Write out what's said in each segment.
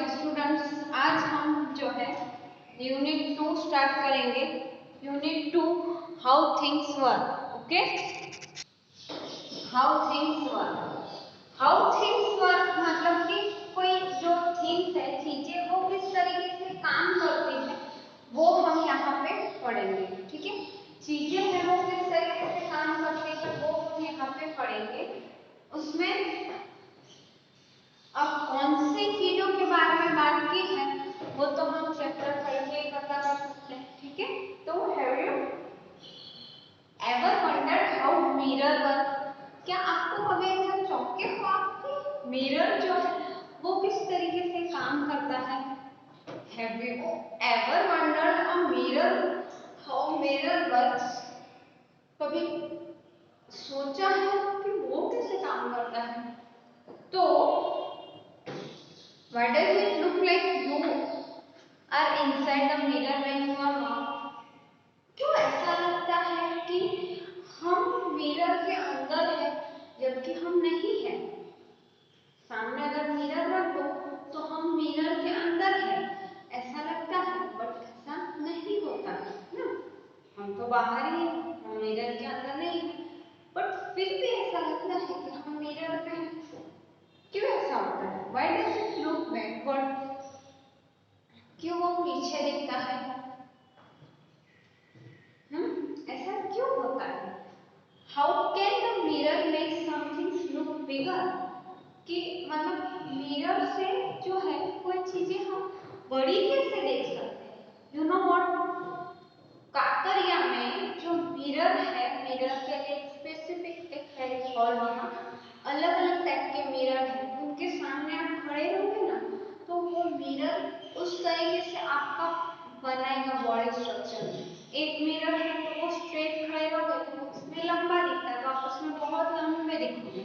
Students, आज हम जो है यूनिट 2 स्टार्ट करेंगे। Unit 2 how things work. Okay, how things work. How things work मतलब कि कोई जो थिंग्स है, चीजें, वो किस तरीके से काम करती है वो हम यहाँ पे पढ़ेंगे। ठीक है, चीजें हैं वो किस तरीके से काम करती है वो हम यहाँ पे पढ़ेंगे। उसमें अब कौन सी चीजों के बारे में बात की है वो तो हम चैप्टर 3 में पता कर सकते हैं। ठीक है, तो have you ever wondered how mirror work? क्या आपको कभी ऐसा चौंके हो आप कि मिरर जो है वो किस तरीके से काम करता है? Have you ever wondered a mirror how mirror works? कभी सोचा है कि वो कैसे काम करता है? तो what does it look like you are inside the mirror when you are not? क्यों ऐसा लगता है कि हम मिरर के अंदर है जबकि हम नहीं है? सामने अगर मिरर रख दो तो हम मिरर के अंदर है ऐसा लगता है, बट ऐसा नहीं होता है ना। हम तो बाहर ही हैं, हम मिरर के अंदर नहीं है, बट फिर भी ऐसा लगता है कि हम मिरर में हैं। क्यों ऐसा होता है? Why does it look backward? क्यों वो पीछे दिखता है? ऐसा क्यों होता है? How can the mirror make something look bigger? कि मतलब मिरर से जो है कोई चीजें हम बड़ी कैसे देख सकते हैं? यू नो व्हाट, काकरिया में जो मिरर है, मिरर के लिए स्पेसिफिक एक है और वहाँ अलग अलग टाइप के मिरर हैं। उनके सामने आप खड़े रहोगे ना तो वो मिरर उस तरीके से आपका बनाएगा बॉडी स्ट्रक्चर। एक मिरर है तो वो स्ट्रेट खड़े रहोगे तो उसमें लंबा दिखता है तो आप उसमें बहुत लंबे दिखोगे।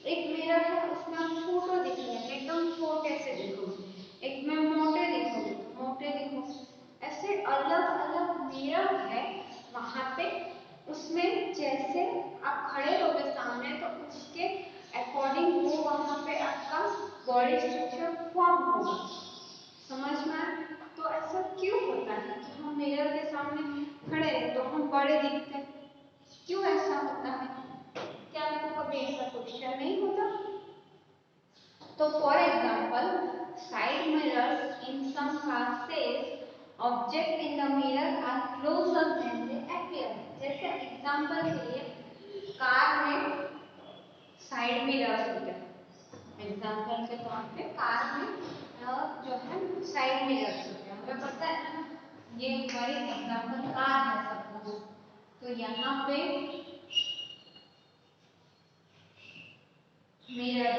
एक मिरर है उसमें आप छोटे दिखेंगे, एकदम छोटे से दिखोगे। एक में मोटे दिखोगे, मोटे दिखोगे। ऐसे अलग अलग मिरर है वहां पे। उसमें जैसे आप खड़े रहोगे सामने तो उसके अकॉर्डिंग वो वहां पे आपका बॉडी स्ट्रक्चर फॉर्म होगा। समझ में आया? तो ऐसा क्यों होता है कि हम मिरर के सामने खड़े हैं तो हम बड़े दिखते हैं? क्यों ऐसा होता है? क्या आपको कभी ऐसा क्वेश्चन नहीं होता? तो for example, side mirrors in some car says object in the mirror are closer than they appear. जैसे एग्जांपल के लिए कार में साइड मिरर्स होते हैं। एग्जांपल के तौर पे कार में जो है साइड मिरर्स होते हैं। हमें पता है ना, ये हमारी एग्जांपल कार है सपोज, तो यहाँ पे मिरर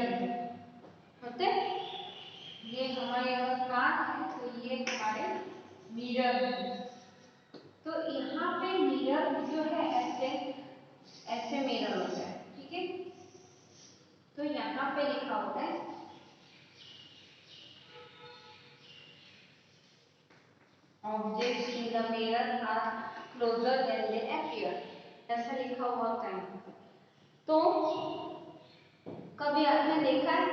होते हैं। ये हमारे अगर कार है तो ये हमारे मिरर है। तो यहाँ पे मिरर जो है ऐसे ऐसे मिरर होता है। ठीक है, तो यहाँ पे लिखा होता है objects in the mirror are closer than they appear, ऐसा लिखा हुआ होता है। तो कभी आपने देखा है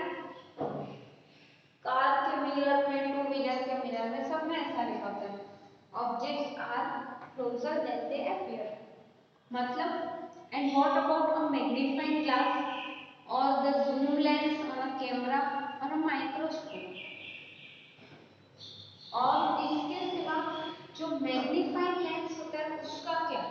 कार के मिरर में, टू व्हीलर के मिरर में, सब में ऐसा लिखा होता है objects are closer than they appear. मतलब, and what about a magnifying glass or the zoom lens on a camera or a microscope? और इसके सिवा जो मैग्नीफाइंग लेंस होता है उसका क्या?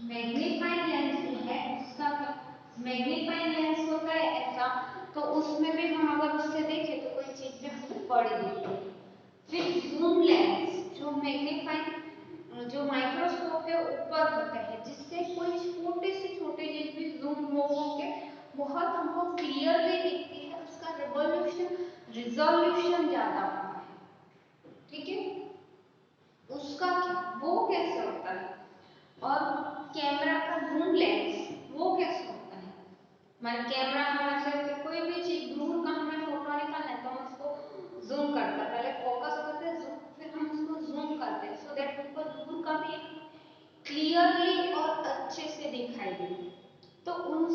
मैग्नीफाइंग लेंस जो है उसका क्या? मैग्नीफाइंग लेंस होता है ऐसा, तो उसमें भी हम अगर उससे देखें तो कोई चीज भी हमें बड़ी दिखती है। फिर जूम लेंस जो मैग्नीफाइंग जो माइक्रोस्कोप के ऊपर होता है, जिससे कोई छोटे से छोटे चीज भी जूम हो के बहुत हमको क्लियरली दिखती है, उसका रिजोल्यूशन ज्यादा होता है। ठीक है, उसका क्या, वो कैसे होता है? और कैमरा का जूम लेंस वो कैसे होता है? हमारा कैमरा हमारा से कोई भी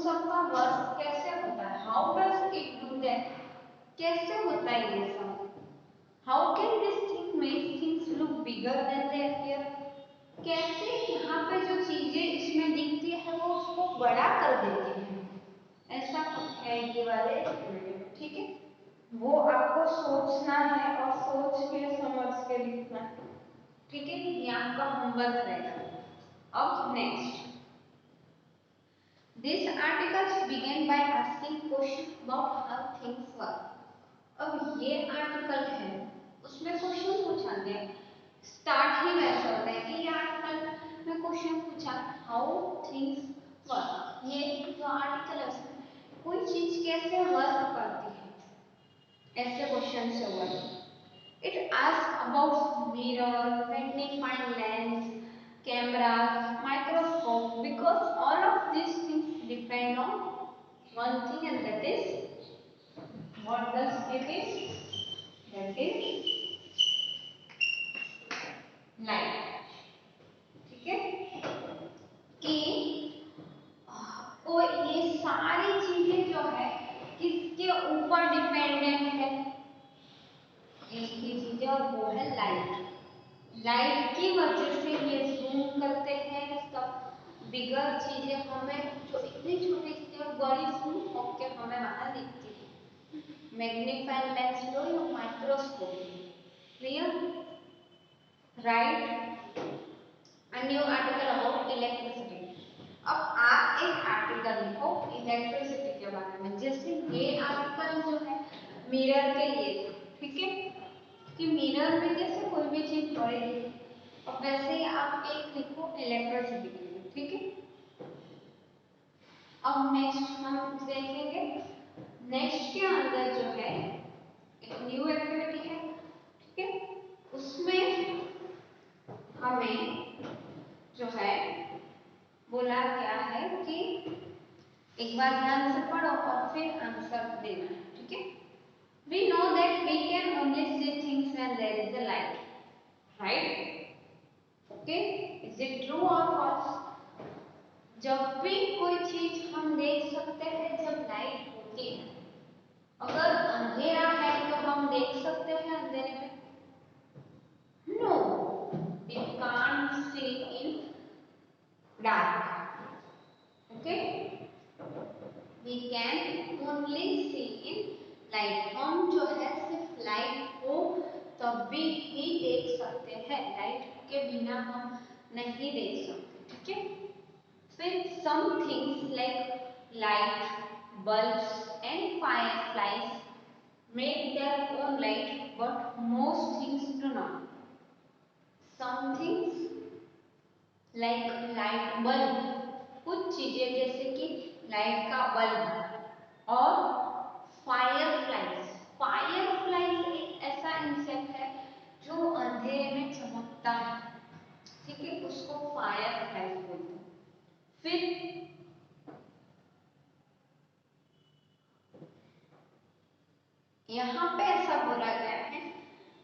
सब का वर्क कैसे होता है, how does it do that, कैसे होता है ये सब, how can this thing make things look bigger than they appear, कैसे यहाँ पे जो चीजें इसमें दिखती है वो उसको बड़ा कर देती है, ऐसा है ये वाले वीडियो, ठीक है। वो आपको सोचना है और सोच के समझ के लिखना है, ठीक है, ये आपका होमवर्क रहेगा। अब next, this articles begin by asking question about how things work. अब ये आर्टिकल है उसमें क्वेश्चन पूछा गया, स्टार्ट ही वैसा होता है कि ये आर्टिकल में क्वेश्चन पूछा हाउ थिंग्स वर्क, ये जो आर्टिकल है उसमें कोई चीज कैसे वर्क करती है, ऐसे क्वेश्चन से हुआ। It ask about mirror, magnifying lens, cameras, microscope, because all of these things depend on one thing, and that is, what does it is? That is light. ठीक है, कि वो ये सारी चीजें जो है किसके ऊपर डिपेंडेंट है, एक ही चीज है और वो है लाइट। लाइट की वजह से ये जूम करते हैं सब बिगर चीजें, हमें जो इतनी छोटी चीजें बड़ी जूम होकर हमें वहां दिखती है, मैग्नीफाइंग लेंस लो या microscope, clear, right. A new article about electricity. अब आप एक आर्टिकल लिखो इलेक्ट्रिसिटी के बारे में, जैसे ये आर्टिकल जो है मिरर के लिए था, ठीक है, कि मिरर में जैसे कोई भी चीज पड़ेगी, और वैसे ही आप एक लिखो इलेक्ट्रिसिटी के लिए, ठीक है। अब नेक्स्ट हम देखेंगे, नेक्स्ट के अंदर जो है एक न्यू एक्टिविटी है, ठीक है, उसमें हमें जो है बोला गया है कि एक बार ध्यान से पढ़ो और फिर आंसर देना है, ठीक है। We know that we can only see things when there is a light, right? Okay, is it true or false? जब भी कोई चीज हम देख सकते हैं जब लाइट होती है, अगर अंधेरा है तो हम देख सकते हैं अंधेरे में? No, we can't see in dark. Okay, we can only see in light. हम जो है सिर्फ लाइट को तभी ही देख सकते हैं, लाइट के बिना हम नहीं देख सकते, ठीक है। फिर some things like light, bulbs and fireflies make their own light, but most things do not. Some things like light bulb, कुछ चीजें जैसे कि लाइट का बल्ब, और फायर फ्लाइज, फायर फ्लाइज एक ऐसा इंसेक्ट है जो अंधेरे में चमकता है, ठीक है, उसको फायर फ्लाइज बोलते हैं। फिर यहाँ पे ऐसा बोला गया है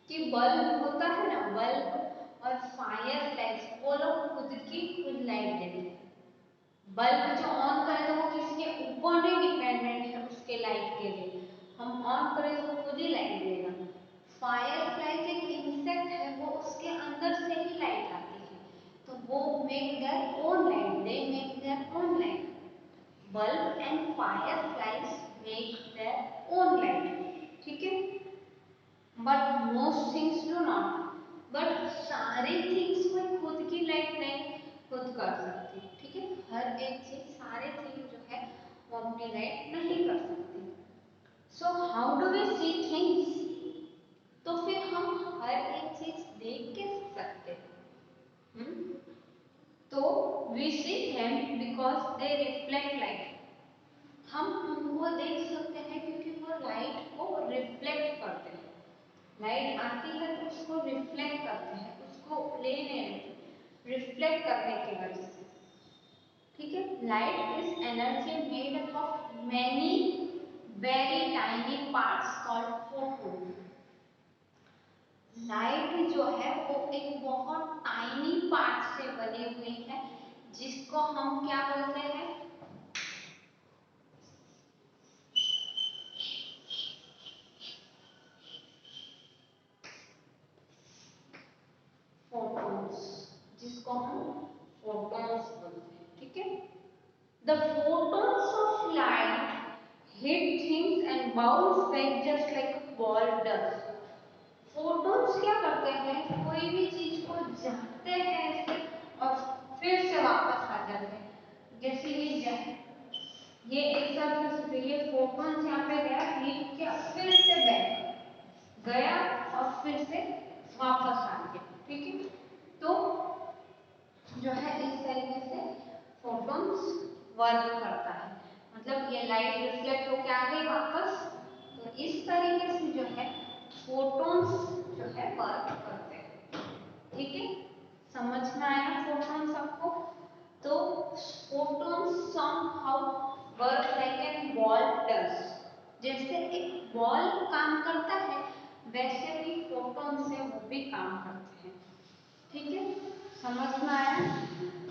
कि बल्ब होता है ना, बल्ब और फायर फ्लाइज वो लोग खुद की खुद लाइट देते हैं। बल्ब जो ऑन करे तो वो किसके ऊपर नहीं डिपेंडेंट है उसके लाइट के लिए, हम ऑन करें तो वो खुद ही लाइट देगा। फायर फ्लाइज एक इंसेक्ट है, वो उसके अंदर से ही लाइट आती है, तो वो make their own light, they make their own light. Bulb and fire flies make their own light, ठीक है, but most things do not, but सारी थिंग्स कोई खुद की लाइट नहीं खुद कर सकती, ठीक है, हर एक चीज सारे थिंग जो है वो अपनी लाइट नहीं कर सकती। So how do we see things, तो फिर हम हर एक चीज देख के सकते हैं, तो we see them because they reflect light, हम उनको देख सकते हैं क्योंकि वो लाइट को रिफ्लेक्ट करते हैं, लाइट आती है तो उसको रिफ्लेक्ट करते हैं, उसको लेने रिफ्लेक्ट करने की वजह से, ठीक है। Light is energy made up of many very tiny parts called photon. Light जो है वो एक बहुत टाइनी पार्ट से बनी हुई है जिसको हम क्या बोलते हैं, The photons of light hit things and bounce back just like a ball does. Photons क्या करते हैं, कोई भी चीज को जाते हैं ऐसे और फिर से वापस आ जाते हैं, जैसे ये जाए, ये एक साथ ये फोटॉन्स यहाँ पे गया, हिट किया, फिर से बैक गया और फिर से वापस आ गया, ठीक है। तो जो है इस तरीके से फोटॉन्स वर्क करता है, मतलब ये लाइट रिफ्लेक्ट होकर आ गई वापस, तो इस तरीके से जो है फोटॉन्स जो है वर्क करते हैं, ठीक है। समझ में आया फोटॉन्स आपको? तो photons somehow work like an ball does, जैसे एक बॉल काम करता है वैसे भी फोटॉन्स है वो भी काम करते हैं, ठीक है। समझ में आया?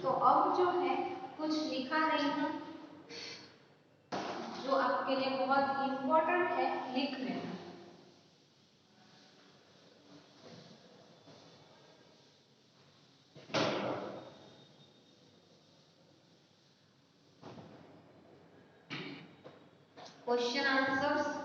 तो अब जो है कुछ लिखा रही हूँ जो आपके लिए बहुत इंपॉर्टेंट है, लिख लेना। Question answers,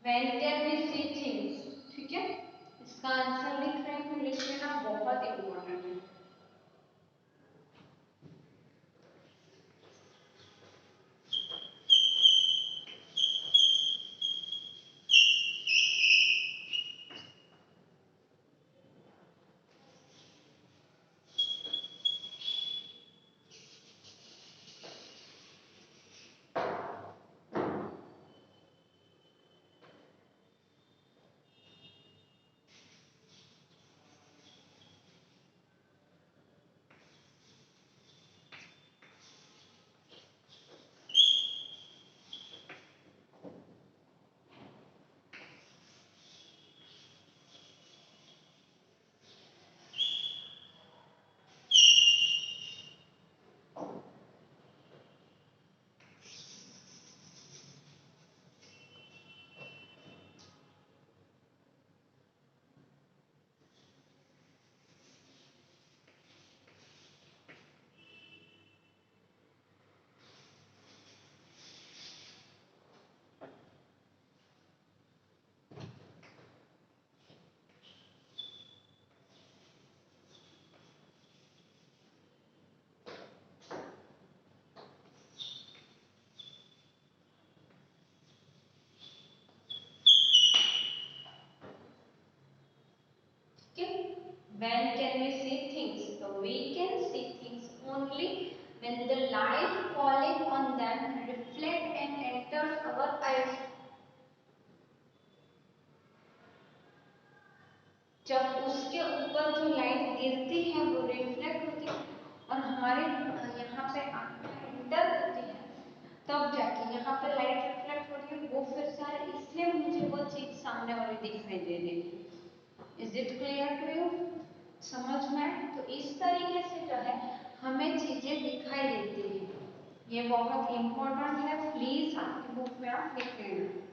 when can we see things, ठीक है। इसका आंसर लिख रही हूँ, लिख लेना, बहुत इंपॉर्टेंट है। When can we see things? So we can see things only when the light falling on them reflect and enters our eyes. जब उसके ऊपर जो लाइट गिरती है वो रिफ्लेक्ट होती है और हमारे यहाँ पे एंटर होती है, तब जाके यहाँ पे लाइट रिफ्लेक्ट हो रही है, वो फिर से इसलिए मुझे वो चीज सामने वाली दिखाई दे रही है। Is it clear to you? समझ में? तो इस तरीके से जो है हमें चीजें दिखाई देती है, ये बहुत इंपॉर्टेंट है, प्लीज आपकी बुक में आप लिख लेना।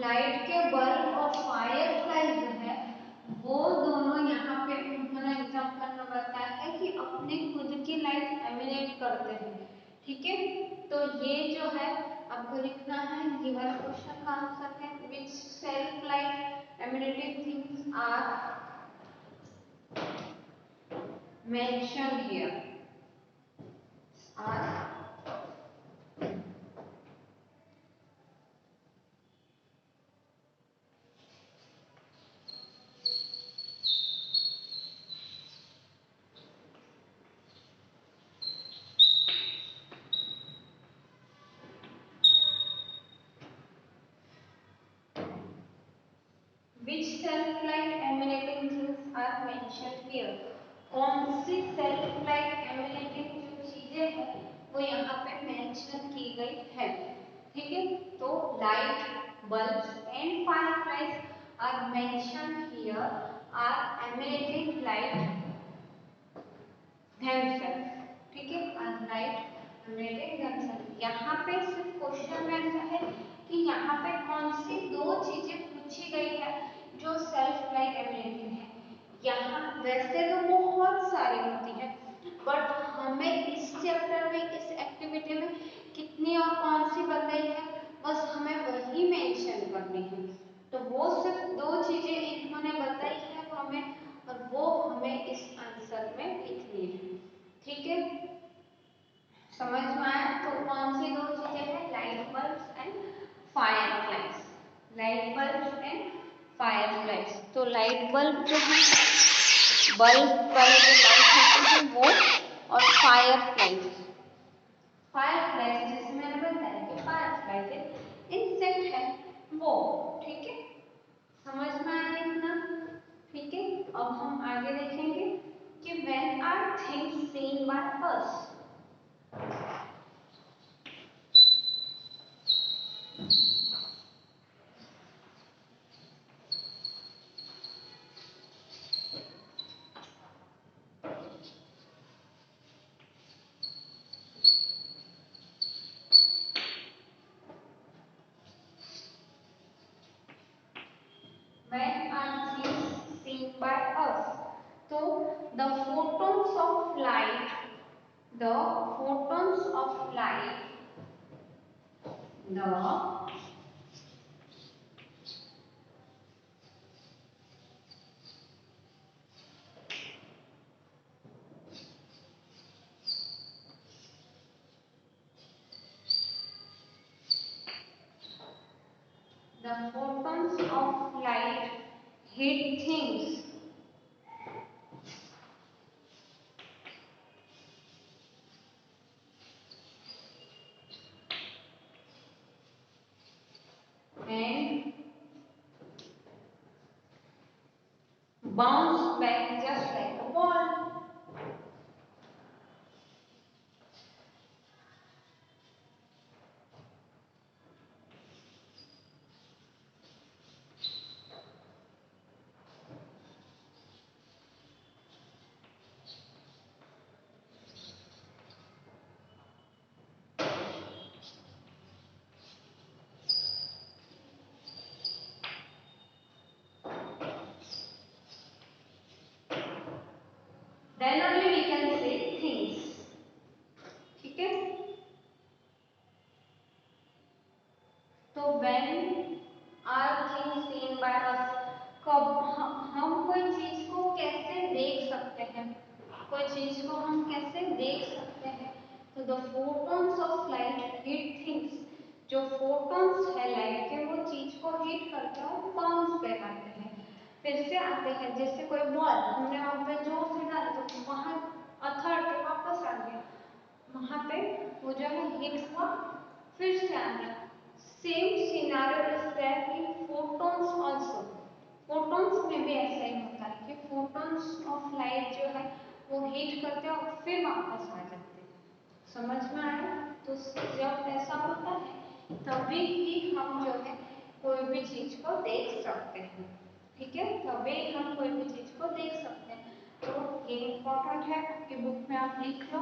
लाइट के बल्ब और फायर फ्लाई जो है वो दोनों यहाँ पे उन्होंने एग्जाम्पल में बताया है कि अपने खुद की लाइट एमिनेट करते हैं। ठीक है, तो ये जो है आपको लिखना है, ये वाला क्वेश्चन का आंसर है which self light emanating things are mention here are Which self-light emanating things are mentioned here? कौन सी self-light emanating जो चीजें हैं वो यहाँ पे मेंशन की गई है। ठीक है, तो light, bulbs and fireflies are mentioned here are emanating light themselves। ठीक है, are light emanating themselves। यहाँ पे सिर्फ क्वेश्चन में ऐसा है कि यहाँ पे कौन सी दो चीजें पूछी गई है जो सेल्फ लाइट एमिनेटिंग है। यहाँ वैसे तो बहुत सारी होती है, बट हमें इस चैप्टर में इस एक्टिविटी में कितनी और कौन सी बताई है बस हमें वही मेंशन करनी है। तो वो सिर्फ दो चीजें इन्होंने बताई है हमें, और वो हमें इस आंसर में लिखनी है। ठीक है, समझ में आया? तो कौन सी दो चीजें हैं? Light bulb and fire flies. Light bulb and fire flies. तो लाइट बल्ब जो है, बल्ब वाले जो लाइट होते हैं वो, और फायर फ्लाइज, फायर फ्लाइज जैसे मैंने बताया कि फायर फ्लाइज इंसेक्ट है वो। ठीक है, समझ में आया इतना? ठीक है, अब हम आगे देखेंगे कि when are things seen by us. When are things seen by us? So the photons of light, the photons of light, the photons of light hit things and bounce back just like a ball. Then only we can say things. ठीक है, तो when are things seen by us, कब हम कोई चीज को कैसे देख सकते हैं, कोई चीज को हम कैसे देख सकते हैं। तो the photons of light hit things, जो फोटॉन्स है लाइट के वो चीज को हिट करते हैं और बाउंस बैक आते हैं, फिर से आते हैं। जैसे कोई बॉल हमने वहां पे जोर से डाला तो वहां अथड़ के वापस आ गया, वहां पे वो जो है हिट हुआ फिर से आ गया। Same scenario is there in photons also. Photons में भी ऐसा ही होता है कि फोटॉन्स ऑफ लाइट जो है वो हीट करते हैं और फिर वापस आ जाते हैं। समझ में आया? तो जब ऐसा होता है तभी ही हम जो है कोई भी चीज को देख सकते हैं। ठीक है, तभी हम कोई भी चीज को देख सकते हैं। तो ये इम्पोर्टेंट है, आपकी बुक में आप लिख लो।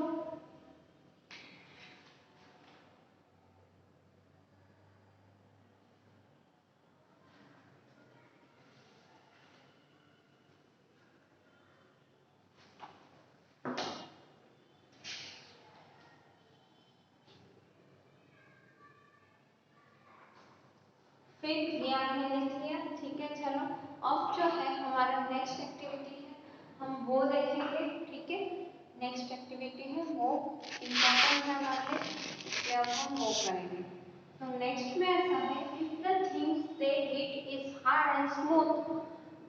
फिर ये आपने लिख लिया, ठीक है। चलो अब जो है हमारा नेक्स्ट एक्टिविटी है, हम वो देखेंगे, ठीक है। नेक्स्ट एक्टिविटी है वो इम्पोर्टेंट है हमारे, इसलिए अब हम वो करेंगे। तो नेक्स्ट में ऐसा है, if the things they hit is hard and smooth,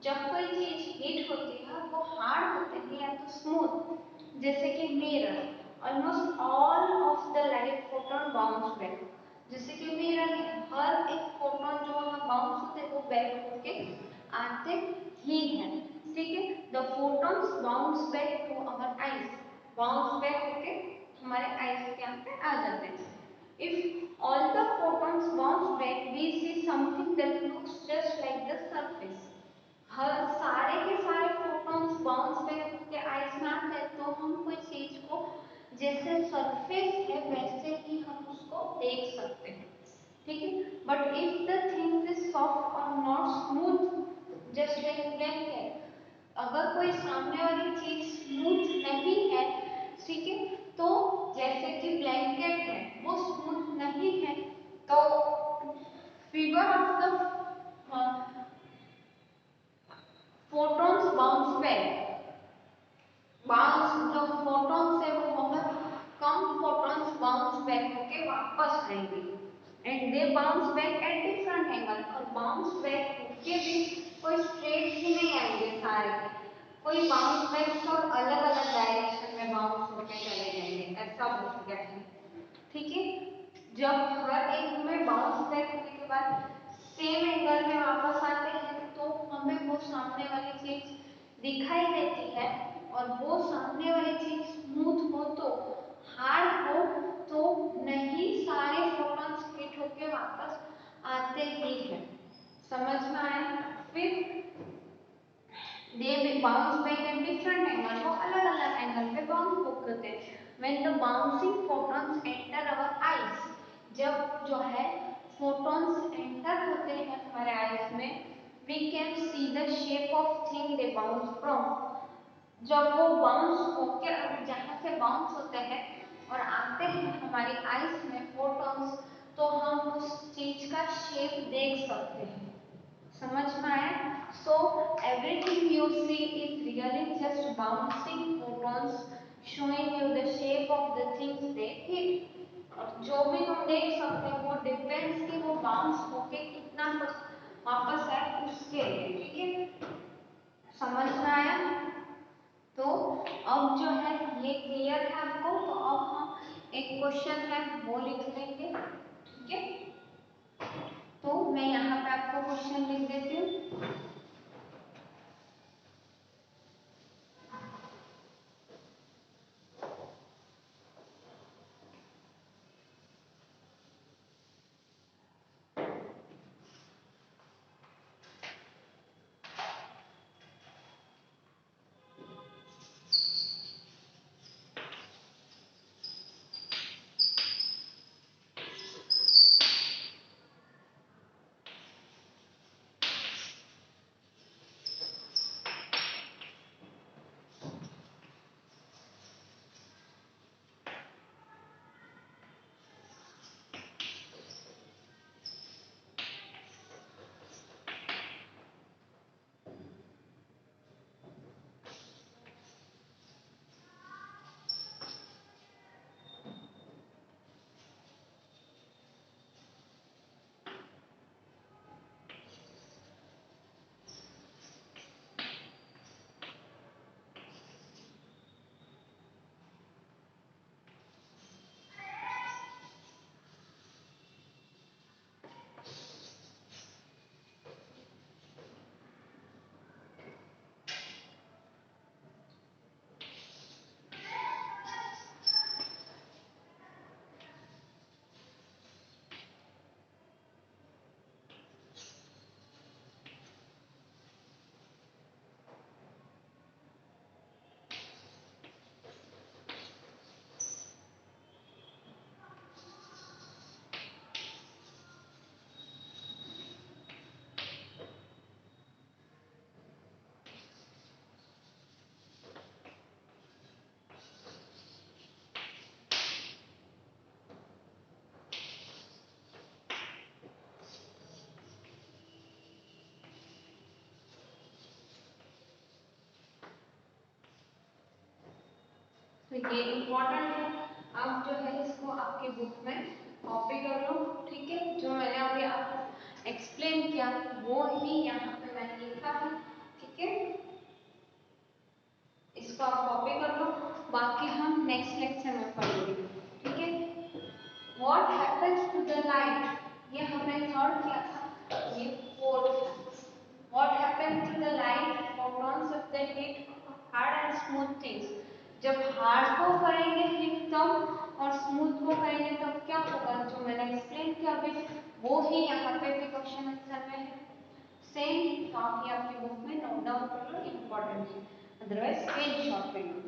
जब कोई चीज हिट होती है वो हार्ड होते हैं या तो स्मूथ, जैसे कि mirror, almost all of the light photon bounce back, जैसे कि मिरर है, हर एक फोटोन जो वहां बाउंस होते हैं वो बैक होके आते ही है, ठीक है। The photons bounce back to our eyes, bounce back होके हमारे आईज के यहाँ पे आ जाते हैं। If all the photons bounce back we see something that looks just like the surface, हर सारे के सारे फोटॉन्स बाउंस बैक होके आईज में आते हैं तो हम कोई चीज को जैसे सरफेस है वैसे ही हम उसको देख सकते हैं, ठीक है। But if the thing is soft or not smooth just like blanket, अगर कोई सामने वाली चीज स्मूथ नहीं है, ठीक है, तो जैसे कि ब्लैंकेट है वो स्मूथ नहीं है, तो figure of the photons bounce back, bounce जो फोटॉन्स है वो बहुत कम फोटॉन्स बाउंस बैक होके वापस आएंगे, and they bounce back at different angle, और बाउंस बैक होके भी कोई स्ट्रेट ही नहीं आएंगे सारे, कोई बाउंस बैक सब अलग अलग डायरेक्शन में बाउंस होके चले जाएंगे, ऐसा हो गया है, ठीक है। जब हर एक में बाउंस बैक होने के बाद सेम एंगल में वापस आते हैं तो हमें वो सामने वाली चीज दिखाई देती है, और वो सामने वाली चीज स्मूथ हो तो हार्ड हो तो नहीं, सारे फोटॉन्स हिट होके वापस आते ही हैं, समझ में आया। फिर they bounce back at different angle, वो अलग अलग एंगल पे बाउंस होते हैं। when the bouncing photons enter our eyes, जब जो है photons enter होते हैं हमारे आईज में, we can see the shape of thing they bounce from, जब वो बाउंस होके जहाँ से बाउंस होते हैं और आते हैं हमारी आईज में फोटॉन्स, तो हम उस चीज का शेप देख सकते हैं, समझ में आया। So everything you see is really just bouncing photons showing you the shape of the things they hit, और जो भी हम देख सकते हैं वो डिपेंड्स कि वो बाउंस होके कितना वापस आए उसके लिए, ठीक है, समझ में आया। तो अब जो है ये क्लियर है आपको, तो अब हम एक क्वेश्चन है वो लिख लेंगे, ठीक है। तो मैं यहाँ पे आपको क्वेश्चन लिख देती हूँ। तो ये इम्पोर्टेंट है, आप जो है इसको आपके बुक में कॉपी कर लो, ठीक है। जो मैंने अभी आपको एक्सप्लेन किया वो ही यहाँ पे मैंने लिखा है, ठीक है। इसको आप कॉपी कर लो, बाकी हम नेक्स्ट लेक्चर में पढ़ेंगे, ठीक है। What happens to the light, ये हमने थर्ड किया था, ये fourth. What happens to the light photons of the heat hard and smooth things, जब हार्ड को करेंगे हिट तब और स्मूथ को करेंगे तब क्या होगा, जो मैंने एक्सप्लेन किया अभी वो ही यहाँ पे भी क्वेश्चन आंसर में है सेम। तो आप ये आपकी बुक में नोट डाउन कर लो, इम्पोर्टेंट है, अदरवाइज स्क्रीनशॉट ले लो।